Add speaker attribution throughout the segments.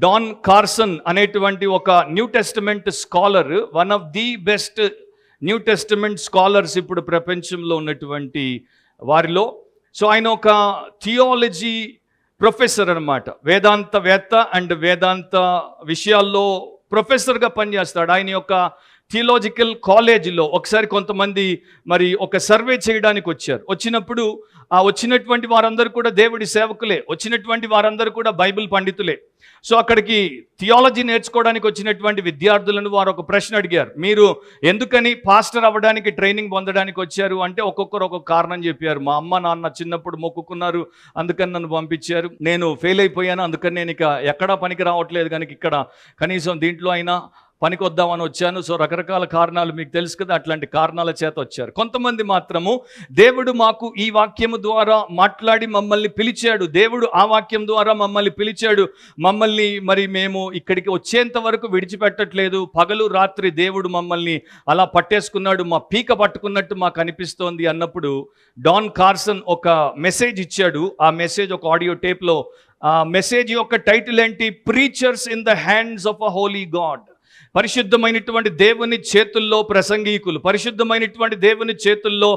Speaker 1: Don Carson అనేటువంటి ఒక new testament scholar, one of the best new testament scholars ఇప్పుడు ప్రపంచంలో ఉన్నటువంటి వారిలో. సో ఆయన ఒక థియాలజీ ప్రొఫెసర్ అనమాట, వేదాంతవేత్త అండ్ వేదాంత విషయాల్లో ప్రొఫెసర్గా పనిచేస్తాడు. ఆయన యొక్క థియాలజికల్ కాలేజీలో ఒకసారి కొంతమంది మరి ఒక సర్వే చేయడానికి వచ్చారు. వచ్చినప్పుడు వచ్చినటువంటి వారందరూ కూడా దేవుడి సేవకులే, వచ్చినటువంటి వారందరూ కూడా బైబిల్ పండితులే. సో అక్కడికి థియాలజీ నేర్చుకోవడానికి వచ్చినటువంటి విద్యార్థులను వారు ఒక ప్రశ్న అడిగారు, మీరు ఎందుకని పాస్టర్ అవ్వడానికి ట్రైనింగ్ పొందడానికి వచ్చారు అంటే ఒక్కొక్కరు ఒక్కొక్క కారణం చెప్పారు. మా అమ్మ నాన్న చిన్నప్పుడు మొక్కుకున్నారు, అందుకని నన్ను పంపించారు. నేను ఫెయిల్ అయిపోయాను, అందుకని నేను ఇక ఎక్కడా పనికి రావట్లేదు, కనుక ఇక్కడ కనీసం దీంట్లో అయినా పనికొద్దామని వచ్చాను. సో రకరకాల కారణాలు మీకు తెలుసు కదా, అట్లాంటి కారణాల చేత వచ్చారు. కొంతమంది మాత్రము దేవుడు మాకు ఈ వాక్యము ద్వారా మాట్లాడి మమ్మల్ని పిలిచాడు, దేవుడు ఆ వాక్యం ద్వారా మమ్మల్ని పిలిచాడు, మమ్మల్ని మరి మేము ఇక్కడికి వచ్చేంత వరకు విడిచిపెట్టట్లేదు, పగలు రాత్రి దేవుడు మమ్మల్ని అలా పట్టేసుకున్నాడు, మా పీక పట్టుకున్నట్టు మాకు అనిపిస్తోంది అన్నప్పుడు డాన్ కార్సన్ ఒక మెసేజ్ ఇచ్చాడు. ఆ మెసేజ్ ఒక ఆడియో టేప్లో. ఆ మెసేజ్ యొక్క టైటిల్ ఏంటి? Preachers in the hands of a Holi God. పరిశుద్ధమైనటువంటి దేవుని చేతుల్లో ప్రసంగీకులు, పరిశుద్ధమైనటువంటి దేవుని చేతుల్లో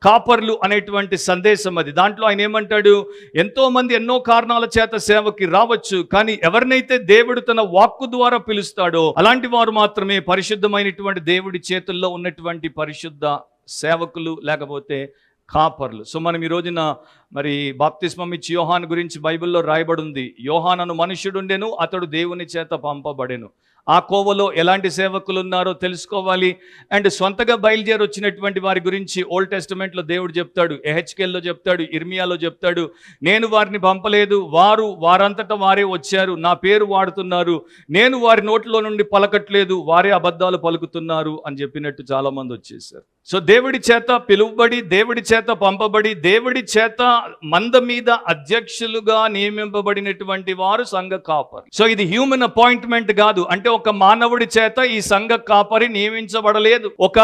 Speaker 1: కాపర్లు అనేటువంటి సందేశం అది. దాంట్లో ఆయన ఏమంటాడు, ఎంతోమంది ఎన్నో కారణాల చేత సేవకి రావచ్చు, కానీ ఎవరినైతే దేవుడు తన వాక్కు ద్వారా పిలుస్తాడో అలాంటి వారు మాత్రమే పరిశుద్ధమైనటువంటి దేవుడి చేతుల్లో ఉన్నటువంటి పరిశుద్ధ సేవకులు, లేకపోతే కాపర్లు. సో మనం ఈ రోజున మరి బాప్తిస్మం ఇచ్చి యోహాను గురించి బైబిల్లో రాయబడి ఉంది. యోహాను మనుష్యుడుండెను, అతడు దేవుని చేత పంపబడెను. ఆ కోవలో ఎలాంటి సేవకులు ఉన్నారో తెలుసుకోవాలి. అండ్ సొంతగా బయలుదేరి వచ్చినటువంటి వారి గురించి ఓల్డ్ టెస్టమెంట్లో దేవుడు చెప్తాడు, ఎహెచ్కేల్లో చెప్తాడు, ఇర్మియాలో చెప్తాడు, నేను వారిని పంపలేదు, వారంతటా వారే వచ్చారు, నా పేరు వాడుతున్నారు, నేను వారి నోట్లో నుండి పలకట్లేదు, వారే అబద్ధాలు పలుకుతున్నారు అని చెప్పినట్టు చాలామంది వచ్చేసారు. సో దేవుడి చేత పిలువబడి, దేవుడి చేత పంపబడి, దేవుడి చేత మంద మీద అధ్యక్షులుగా నియమింపబడినటువంటి వారు సంఘ కాపరి. సో ఇది హ్యూమన్ అపాయింట్మెంట్ కాదు, అంటే ఒక మానవుడి చేత ఈ సంఘ కాపరి నియమించబడలేదు, ఒక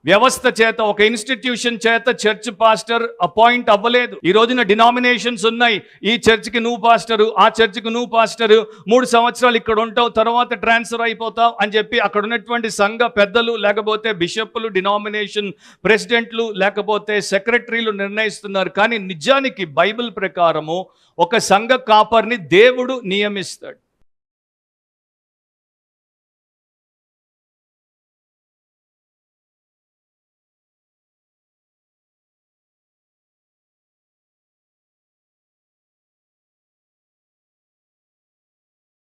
Speaker 1: వ్యవస్థ చేత, ఒక ఇన్స్టిట్యూషన్ చేత చర్చ్ పాస్టర్ అపాయింట్ అవ్వలేదు. ఈ రోజున డినామినేషన్స్ ఉన్నాయి, ఈ చర్చ్కి నువ్వు పాస్టరు, ఆ చర్చ్కి నువ్వు పాస్టరు, 3 సంవత్సరాలు ఇక్కడ ఉంటావు, తర్వాత ట్రాన్స్ఫర్ అయిపోతావు అని చెప్పి అక్కడ ఉన్నటువంటి సంఘ పెద్దలు, లేకపోతే బిషప్లు, డినామినేషన్ ప్రెసిడెంట్లు, లేకపోతే సెక్రటరీలు నిర్ణయిస్తున్నారు. కానీ నిజానికి బైబిల్ ప్రకారము ఒక సంఘ కాపర్ని దేవుడు నియమిస్తాడు.